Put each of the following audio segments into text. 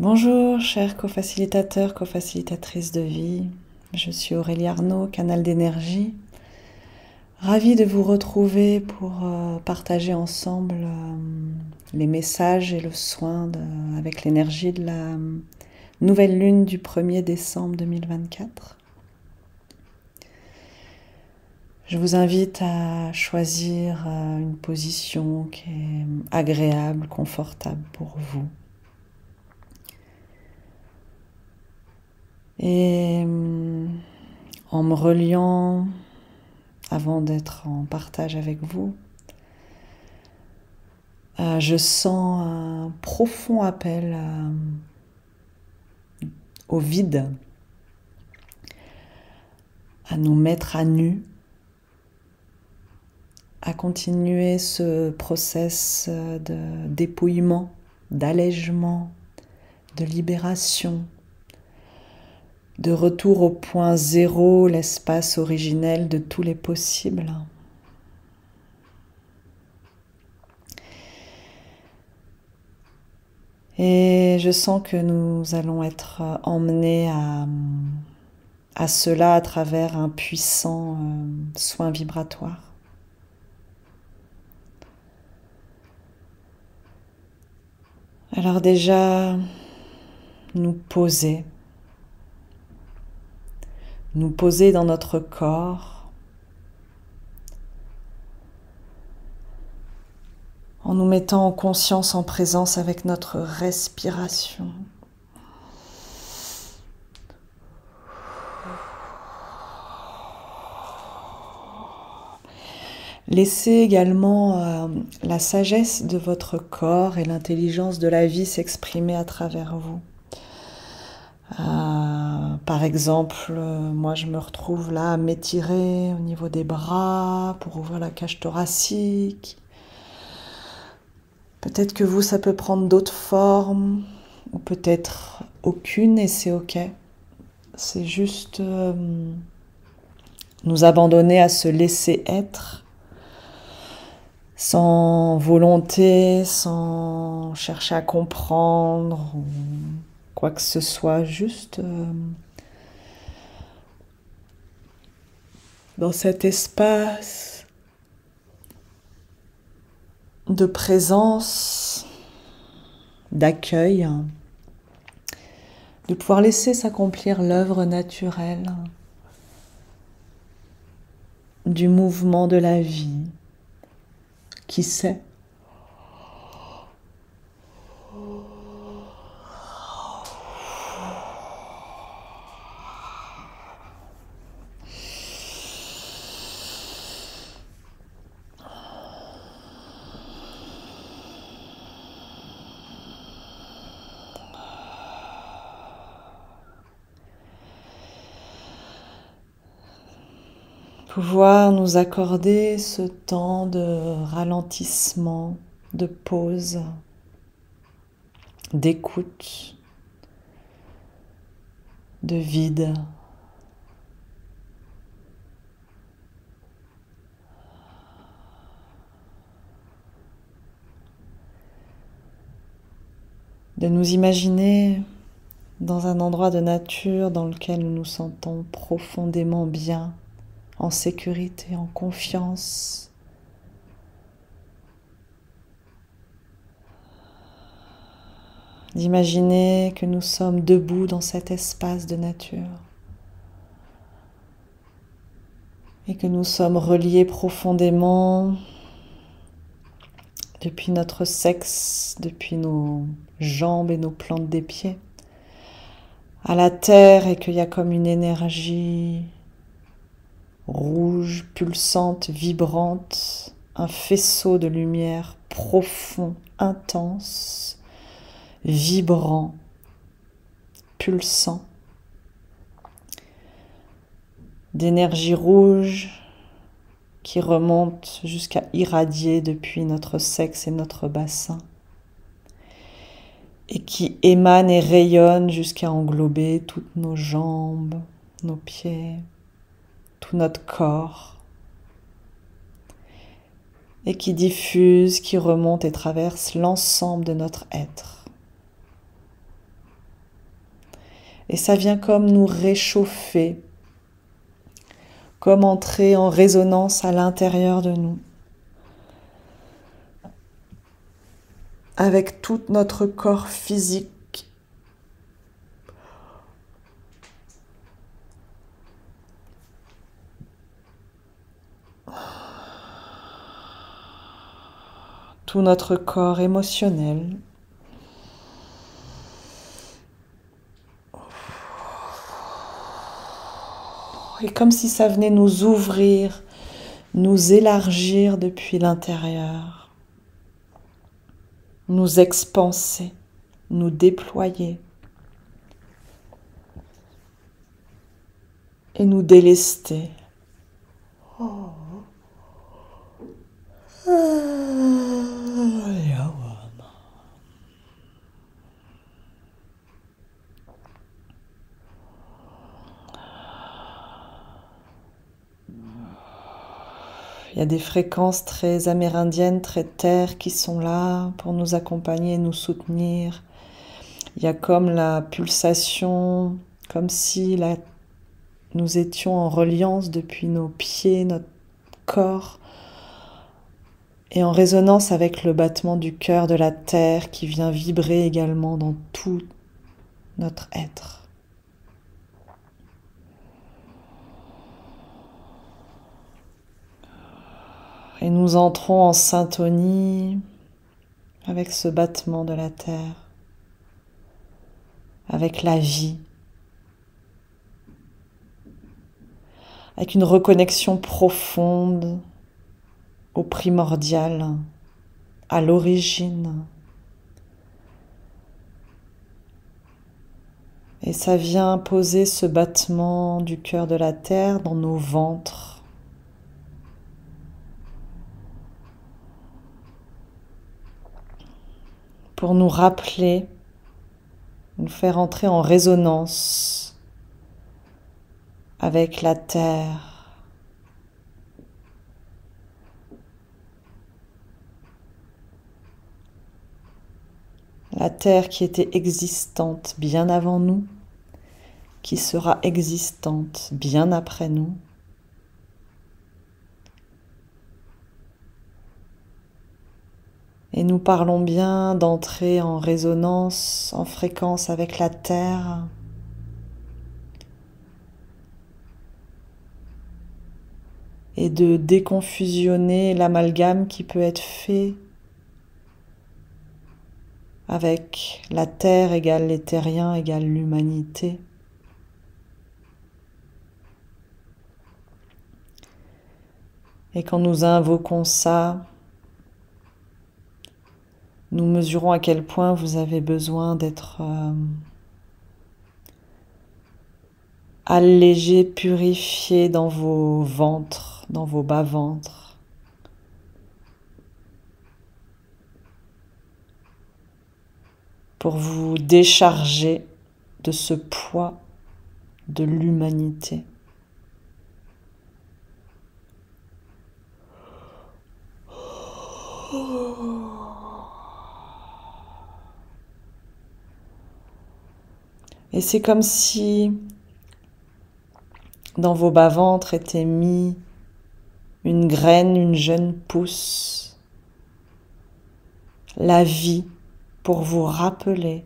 Bonjour, chers co-facilitateurs, co-facilitatrices de vie. Je suis Aurélie Arnaud, canal d'énergie. Ravie de vous retrouver pour partager ensemble les messages et le soin avec l'énergie de la nouvelle lune du 1er décembre 2024. Je vous invite à choisir une position qui est agréable, confortable pour vous. Et en me reliant, avant d'être en partage avec vous, je sens un profond appel au vide, à nous mettre à nu, à continuer ce process de dépouillement, d'allègement, de libération, de retour au point zéro, l'espace originel de tous les possibles. Et je sens que nous allons être emmenés à cela à travers un puissant soin vibratoire. Alors déjà, nous poser dans notre corps, en nous mettant en conscience, en présence avec notre respiration. Laissez également la sagesse de votre corps et l'intelligence de la vie s'exprimer à travers vous. Par exemple, moi je me retrouve là à m'étirer au niveau des bras pour ouvrir la cage thoracique. Peut-être que vous, ça peut prendre d'autres formes, ou peut-être aucune, et c'est ok. C'est juste nous abandonner à se laisser être, sans volonté, sans chercher à comprendre, ou quoi que ce soit, juste dans cet espace de présence, d'accueil, de pouvoir laisser s'accomplir l'œuvre naturelle du mouvement de la vie. Qui sait ? Pouvoir nous accorder ce temps de ralentissement, de pause, d'écoute, de vide. De nous imaginer dans un endroit de nature dans lequel nous nous sentons profondément bien, en sécurité, en confiance. D'imaginer que nous sommes debout dans cet espace de nature et que nous sommes reliés profondément depuis notre sexe, depuis nos jambes et nos plantes des pieds, à la terre, et qu'il y a comme une énergie rouge, pulsante, vibrante, un faisceau de lumière profond, intense, vibrant, pulsant, d'énergie rouge qui remonte jusqu'à irradier depuis notre sexe et notre bassin, et qui émane et rayonne jusqu'à englober toutes nos jambes, nos pieds, tout notre corps, et qui diffuse, qui remonte et traverse l'ensemble de notre être. Et ça vient comme nous réchauffer, comme entrer en résonance à l'intérieur de nous, avec tout notre corps physique. Tout notre corps émotionnel. Et comme si ça venait nous ouvrir, nous élargir depuis l'intérieur, nous expanser, nous déployer et nous délester. Oh. Il y a des fréquences très amérindiennes, très terres qui sont là pour nous accompagner, nous soutenir. Il y a comme la pulsation, comme si nous étions en reliance depuis nos pieds, notre corps, et en résonance avec le battement du cœur de la terre qui vient vibrer également dans tout notre être. Et nous entrons en syntonie avec ce battement de la terre, avec la vie, avec une reconnexion profonde au primordial, à l'origine. Et ça vient poser ce battement du cœur de la terre dans nos ventres. Pour nous rappeler, nous faire entrer en résonance avec la terre. La terre qui était existante bien avant nous, qui sera existante bien après nous. Et nous parlons bien d'entrer en résonance, en fréquence avec la terre. Et de déconfusionner l'amalgame qui peut être fait avec la terre égale les terriens égale l'humanité. Et quand nous invoquons ça, nous mesurons à quel point vous avez besoin d'être allégé, purifié dans vos ventres, dans vos bas-ventres. Pour vous décharger de ce poids de l'humanité. Et c'est comme si dans vos bas-ventres était mis une graine, une jeune pousse, la vie, pour vous rappeler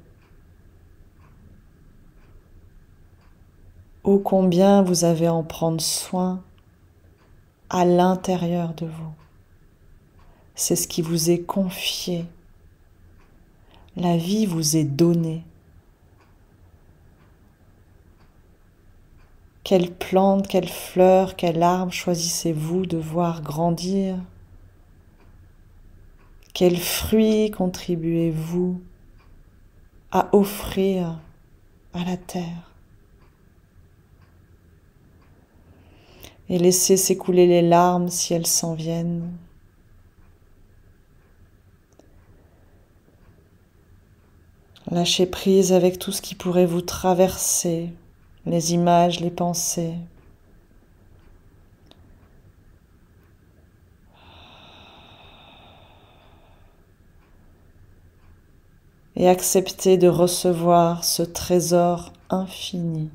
ô combien vous avez à en prendre soin à l'intérieur de vous. C'est ce qui vous est confié. La vie vous est donnée. Quelle plante, quelle fleur, quel arbre choisissez-vous de voir grandir? Quels fruits contribuez-vous à offrir à la terre? Et laissez s'écouler les larmes si elles s'en viennent. Lâchez prise avec tout ce qui pourrait vous traverser, les images, les pensées. Et acceptez de recevoir ce trésor infini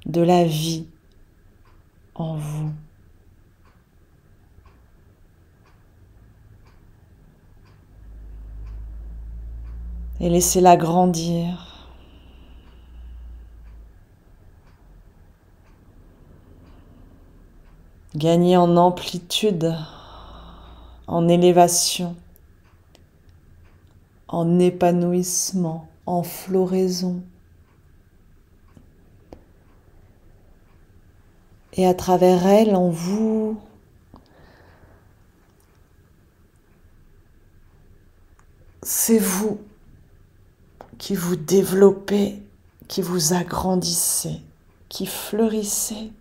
de la vie en vous. Et laissez-la grandir. Gagner en amplitude, en élévation, en épanouissement, en floraison. Et à travers elle, en vous, c'est vous qui vous développez, qui vous agrandissez, qui fleurissez.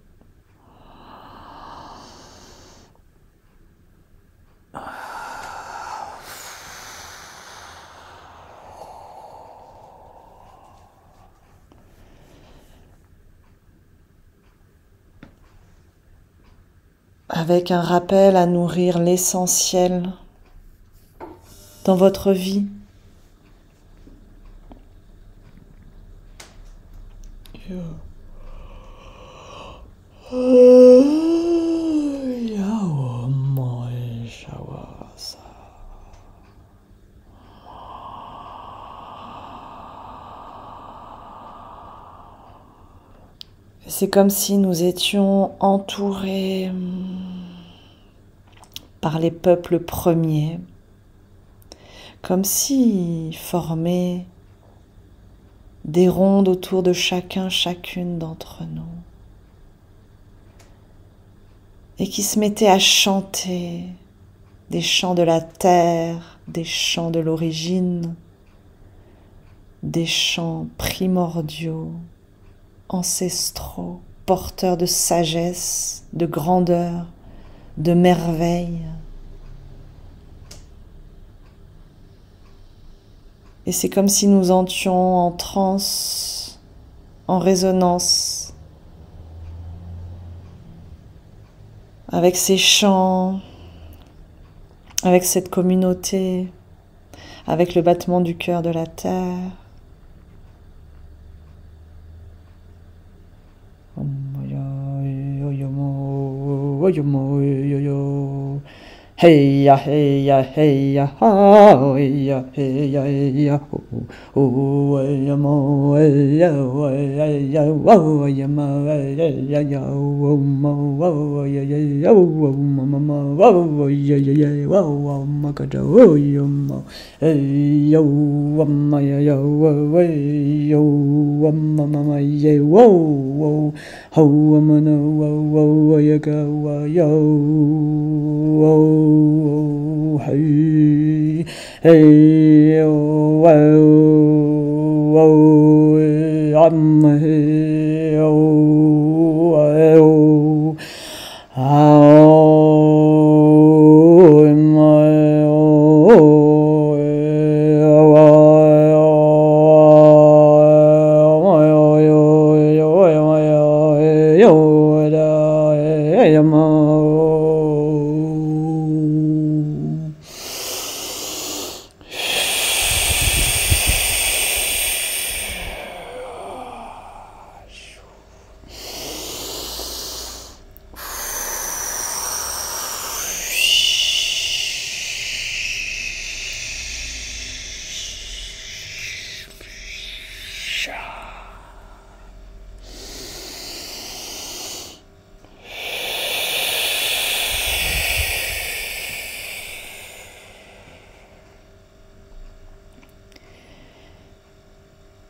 Avec un rappel à nourrir l'essentiel dans votre vie. C'est comme si nous étions entourés par les peuples premiers, comme si formaient des rondes autour de chacun, chacune d'entre nous, et qui se mettaient à chanter des chants de la terre, des chants de l'origine, des chants primordiaux, ancestraux, porteurs de sagesse, de grandeur, de merveille. Et c'est comme si nous entrions en transe, en résonance, avec ces chants, avec cette communauté, avec le battement du cœur de la terre. Hey ya hey ya hey ya ha hey ya ho oh ya mo ya ya wo ya ma ya wo mo ya wo ma wo ya wo ma ka wo yo mo hey yo ma ya wo yo ma ya wo ho ma no wo ya ga yo hey, hey, oh, oh, oh, I'm hey, oh, oh, oh, my,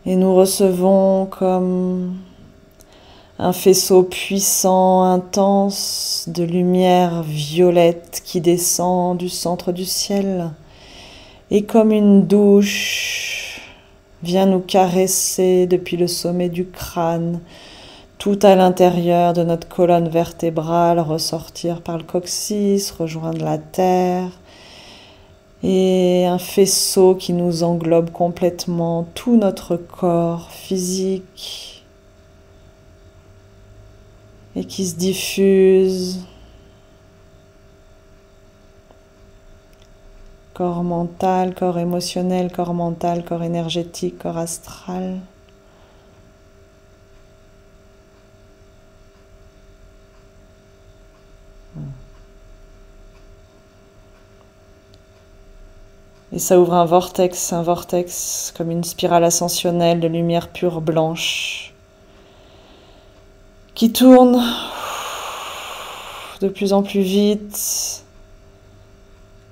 Et nous recevons comme un faisceau puissant, intense, de lumière violette qui descend du centre du ciel et comme une douche vient nous caresser depuis le sommet du crâne, tout à l'intérieur de notre colonne vertébrale, ressortir par le coccyx, rejoindre la terre, et un faisceau qui nous englobe complètement, tout notre corps physique, et qui se diffuse corps mental, corps émotionnel, corps mental, corps énergétique, corps astral. Et ça ouvre un vortex comme une spirale ascensionnelle de lumière pure blanche qui tourne de plus en plus vite,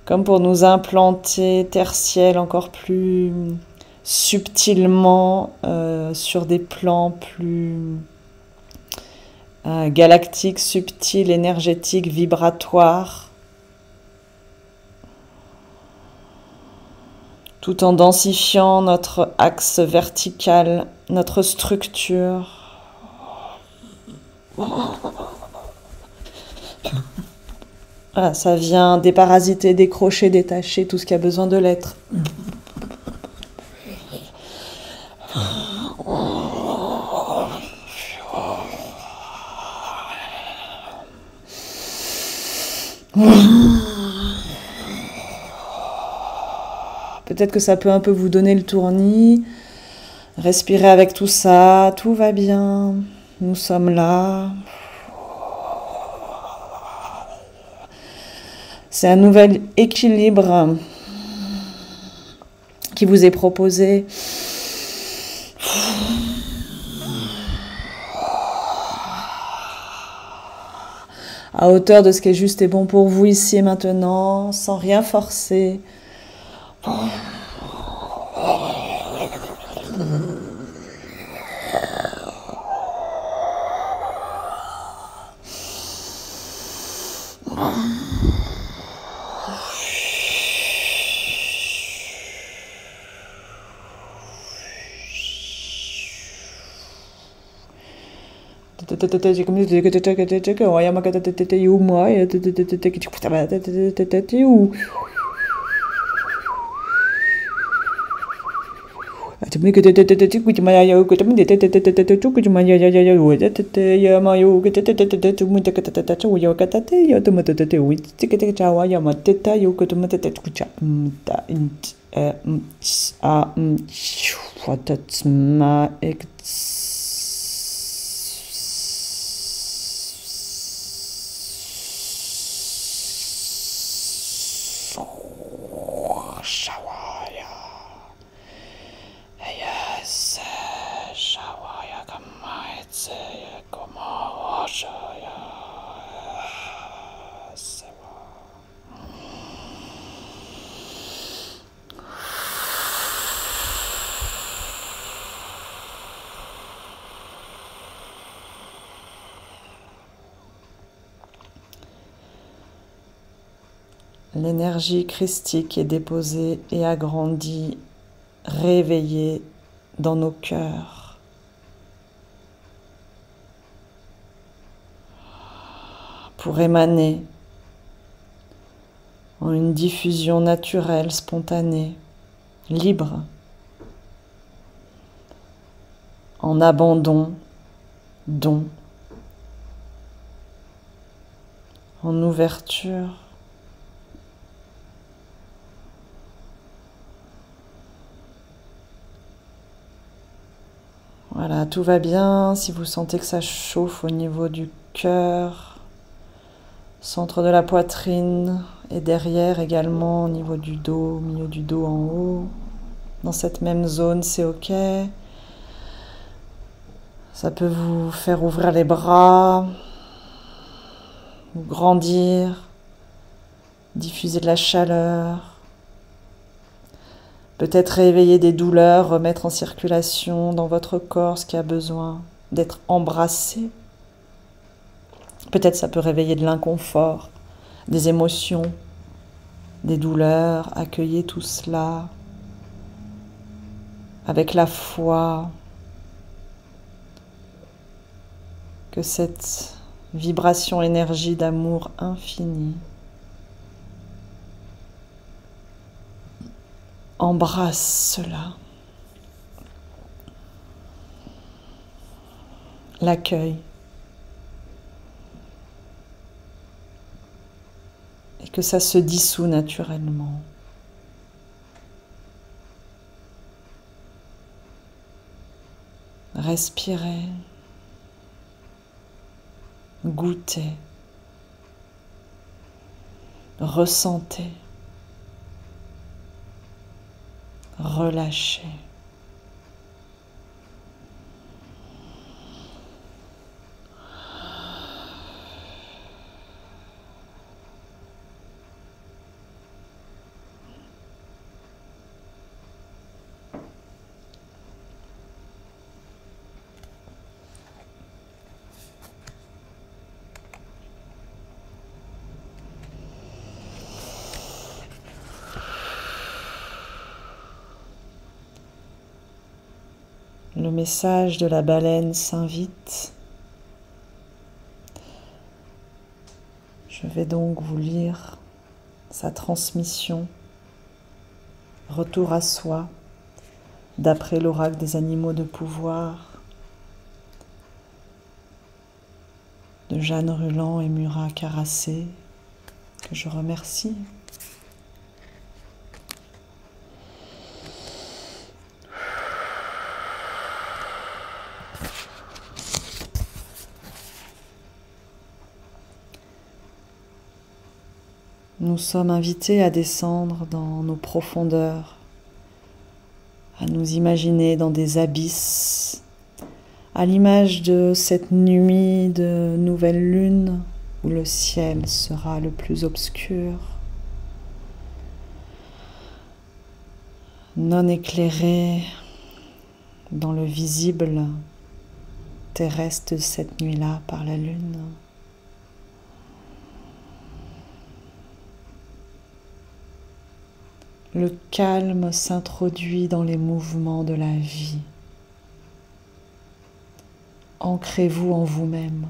comme pour nous implanter terre ciel encore plus subtilement sur des plans plus galactiques, subtils, énergétiques, vibratoires, tout en densifiant notre axe vertical, notre structure. Voilà, ça vient déparasiter, décrocher, détacher tout ce qui a besoin de l'être. Peut-être que ça peut un peu vous donner le tournis. Respirez avec tout ça, tout va bien. Nous sommes là. C'est un nouvel équilibre qui vous est proposé. À hauteur de ce qui est juste et bon pour vous ici et maintenant, sans rien forcer. L'énergie christique est déposée et agrandie, réveillée dans nos cœurs. Pour émaner en une diffusion naturelle, spontanée, libre, en abandon, don, en ouverture. Voilà, tout va bien. Si vous sentez que ça chauffe au niveau du cœur, centre de la poitrine et derrière également au niveau du dos, au milieu du dos en haut. Dans cette même zone, c'est ok. Ça peut vous faire ouvrir les bras, grandir, diffuser de la chaleur. Peut-être réveiller des douleurs, remettre en circulation dans votre corps ce qui a besoin d'être embrassé. Peut-être ça peut réveiller de l'inconfort, des émotions, des douleurs. Accueillez tout cela avec la foi que cette vibration énergie d'amour infini embrasse cela, l'accueille et que ça se dissout naturellement. Respirez, goûtez, ressentez, relâchez. Le message de la baleine s'invite. Je vais donc vous lire sa transmission, Retour à soi, d'après l'oracle des animaux de pouvoir de Jeanne Ruland et Murat Carassé, que je remercie. Nous sommes invités à descendre dans nos profondeurs, à nous imaginer dans des abysses, à l'image de cette nuit de nouvelle lune où le ciel sera le plus obscur, non éclairé dans le visible terrestre de cette nuit-là par la lune. Le calme s'introduit dans les mouvements de la vie. Ancrez-vous en vous-même.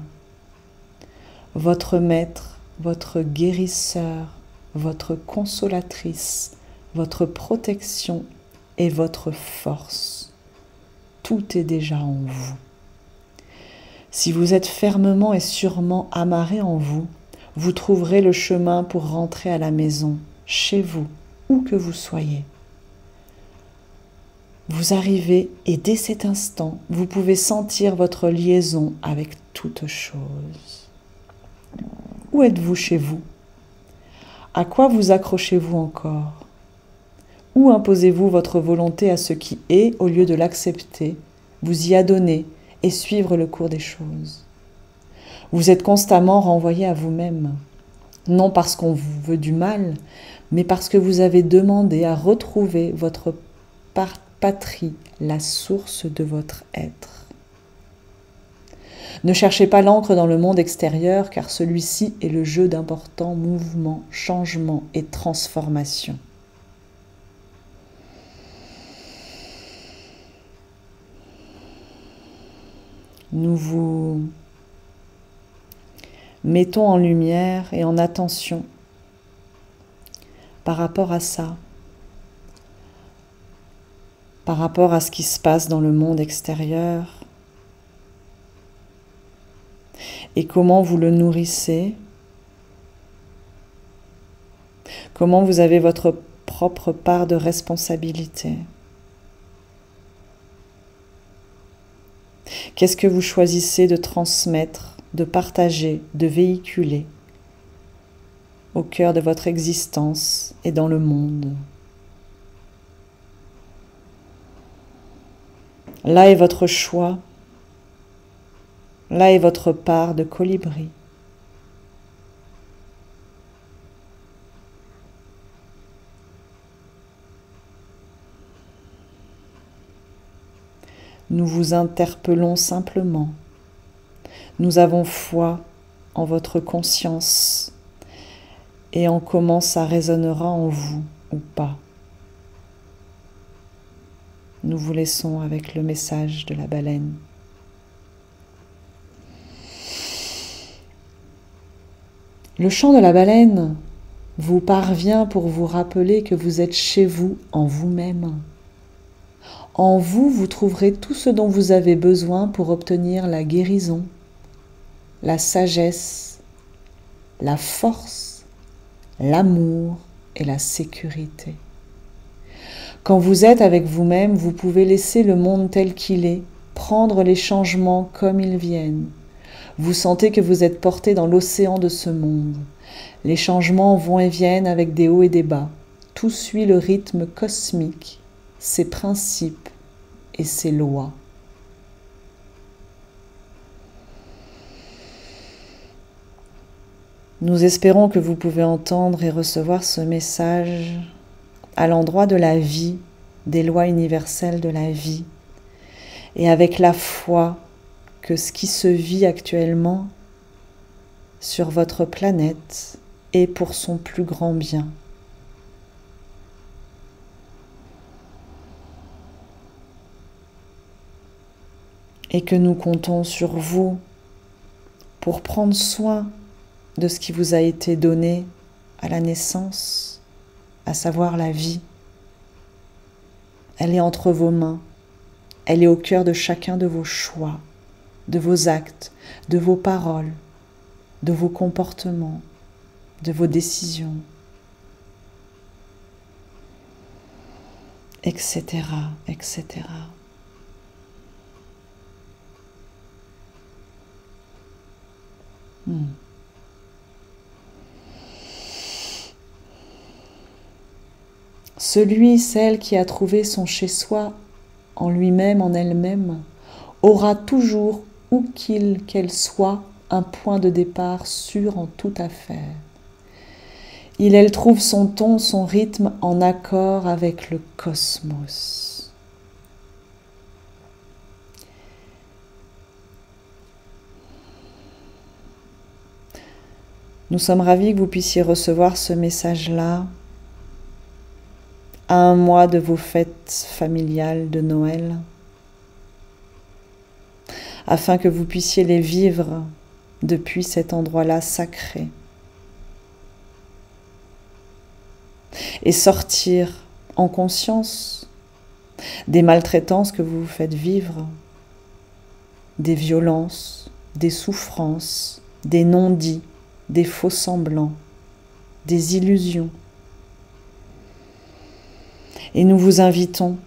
Votre maître, votre guérisseur, votre consolatrice, votre protection et votre force. Tout est déjà en vous. Si vous êtes fermement et sûrement amarré en vous, vous trouverez le chemin pour rentrer à la maison, chez vous, où que vous soyez. Vous arrivez et dès cet instant, vous pouvez sentir votre liaison avec toute chose. Où êtes-vous chez vous? À quoi vous accrochez-vous encore? Où imposez-vous votre volonté à ce qui est au lieu de l'accepter, vous y adonner et suivre le cours des choses? Vous êtes constamment renvoyé à vous-même, non parce qu'on vous veut du mal, mais parce que vous avez demandé à retrouver votre patrie, la source de votre être. Ne cherchez pas l'encre dans le monde extérieur, car celui-ci est le jeu d'importants mouvements, changements et transformations. Nous vous mettons en lumière et en attention par rapport à ça, par rapport à ce qui se passe dans le monde extérieur et comment vous le nourrissez, comment vous avez votre propre part de responsabilité. Qu'est-ce que vous choisissez de transmettre, de partager, de véhiculer au cœur de votre existence et dans le monde? Là est votre choix, là est votre part de colibri. Nous vous interpellons simplement. Nous avons foi en votre conscience et en comment ça résonnera en vous ou pas. Nous vous laissons avec le message de la baleine. Le chant de la baleine vous parvient pour vous rappeler que vous êtes chez vous en vous-même. En vous, vous trouverez tout ce dont vous avez besoin pour obtenir la guérison, la sagesse, la force, l'amour et la sécurité. Quand vous êtes avec vous-même, vous pouvez laisser le monde tel qu'il est, prendre les changements comme ils viennent. Vous sentez que vous êtes porté dans l'océan de ce monde. Les changements vont et viennent avec des hauts et des bas. Tout suit le rythme cosmique, ses principes et ses lois. Nous espérons que vous pouvez entendre et recevoir ce message à l'endroit de la vie, des lois universelles de la vie, et avec la foi que ce qui se vit actuellement sur votre planète est pour son plus grand bien. Et que nous comptons sur vous pour prendre soin de ce qui vous a été donné à la naissance, à savoir la vie. Elle est entre vos mains, elle est au cœur de chacun de vos choix, de vos actes, de vos paroles, de vos comportements, de vos décisions, etc., etc. Celui, celle qui a trouvé son chez-soi en lui-même, en elle-même, aura toujours, où qu'elle soit, un point de départ sûr en toute affaire. Elle trouve son ton, son rythme en accord avec le cosmos. Nous sommes ravis que vous puissiez recevoir ce message-là à un mois de vos fêtes familiales de Noël, afin que vous puissiez les vivre depuis cet endroit-là sacré et sortir en conscience des maltraitances que vous vous faites vivre, des violences, des souffrances, des non-dits, des faux semblants, des illusions. Et nous vous invitons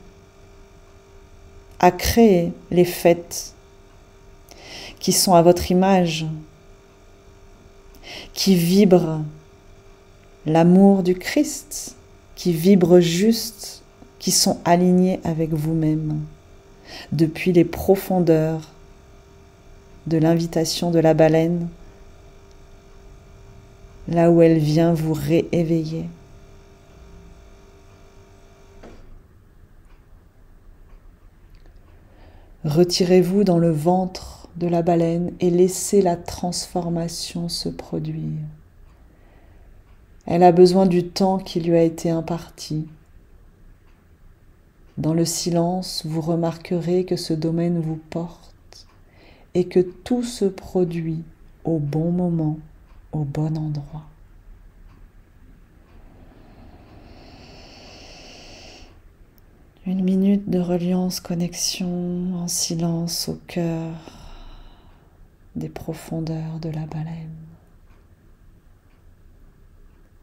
à créer les fêtes qui sont à votre image, qui vibrent l'amour du Christ, qui vibrent juste, qui sont alignés avec vous-même, depuis les profondeurs de l'invitation de la baleine, là où elle vient vous rééveiller. Retirez-vous dans le ventre de la baleine et laissez la transformation se produire. Elle a besoin du temps qui lui a été imparti. Dans le silence, vous remarquerez que ce domaine vous porte et que tout se produit au bon moment, au bon endroit. Une minute de reliance, connexion en silence au cœur des profondeurs de la baleine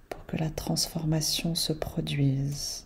pour que la transformation se produise.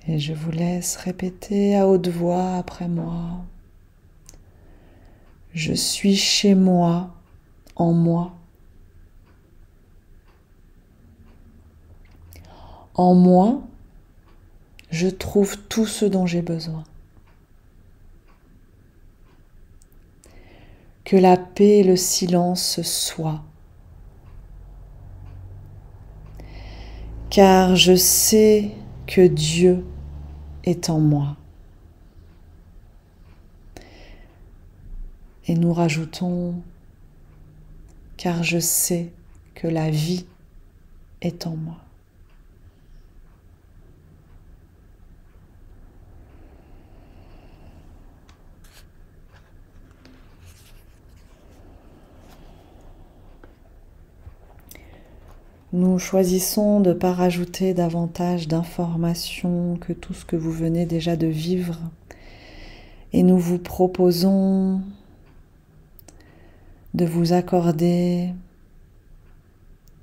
Et je vous laisse répéter à haute voix après moi. Je suis chez moi, en moi. En moi, je trouve tout ce dont j'ai besoin. Que la paix et le silence soient. Car je sais que Dieu est en moi. Et nous rajoutons, car je sais que la vie est en moi. Nous choisissons de ne pas rajouter davantage d'informations que tout ce que vous venez déjà de vivre. Et nous vous proposons de vous accorder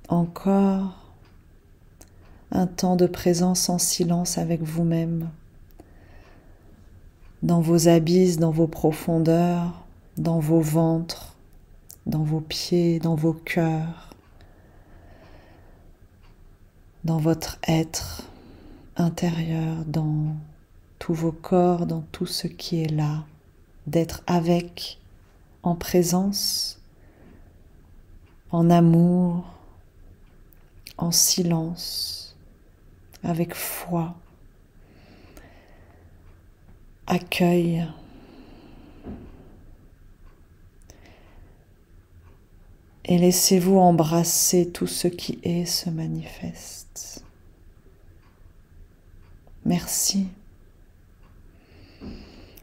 encore un temps de présence en silence avec vous-même, dans vos abysses, dans vos profondeurs, dans vos ventres, dans vos pieds, dans vos cœurs, dans votre être intérieur, dans tous vos corps, dans tout ce qui est là, d'être avec, en présence, en amour, en silence, avec foi, accueil. Et laissez-vous embrasser tout ce qui est se manifeste. Merci.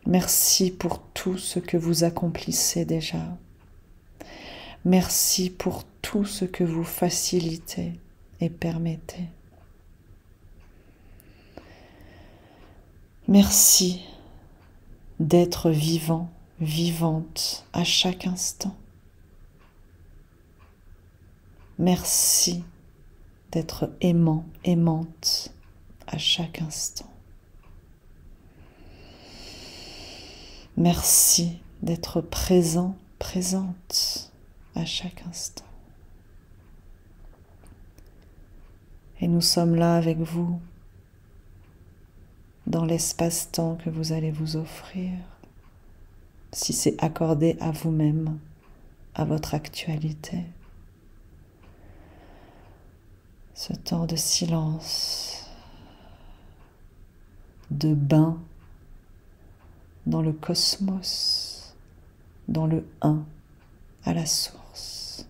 Merci pour tout ce que vous accomplissez déjà. Merci pour tout ce que vous facilitez et permettez. Merci d'être vivant, vivante à chaque instant. Merci d'être aimant, aimante à chaque instant. Merci d'être présent, présente à chaque instant. Et nous sommes là avec vous, dans l'espace-temps que vous allez vous offrir, si c'est accordé à vous-même, à votre actualité. Ce temps de silence, de bain dans le cosmos, dans le un, à la source,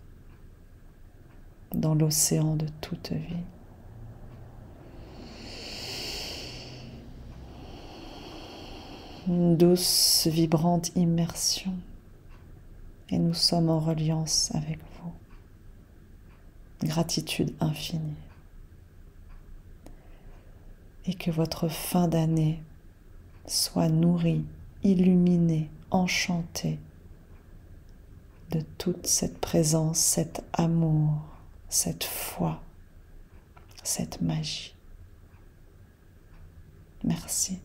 dans l'océan de toute vie. Une douce, vibrante immersion, et nous sommes en reliance avec vous. Gratitude infinie. Et que votre fin d'année soit nourrie, illuminée, enchantée de toute cette présence, cet amour, cette foi, cette magie. Merci.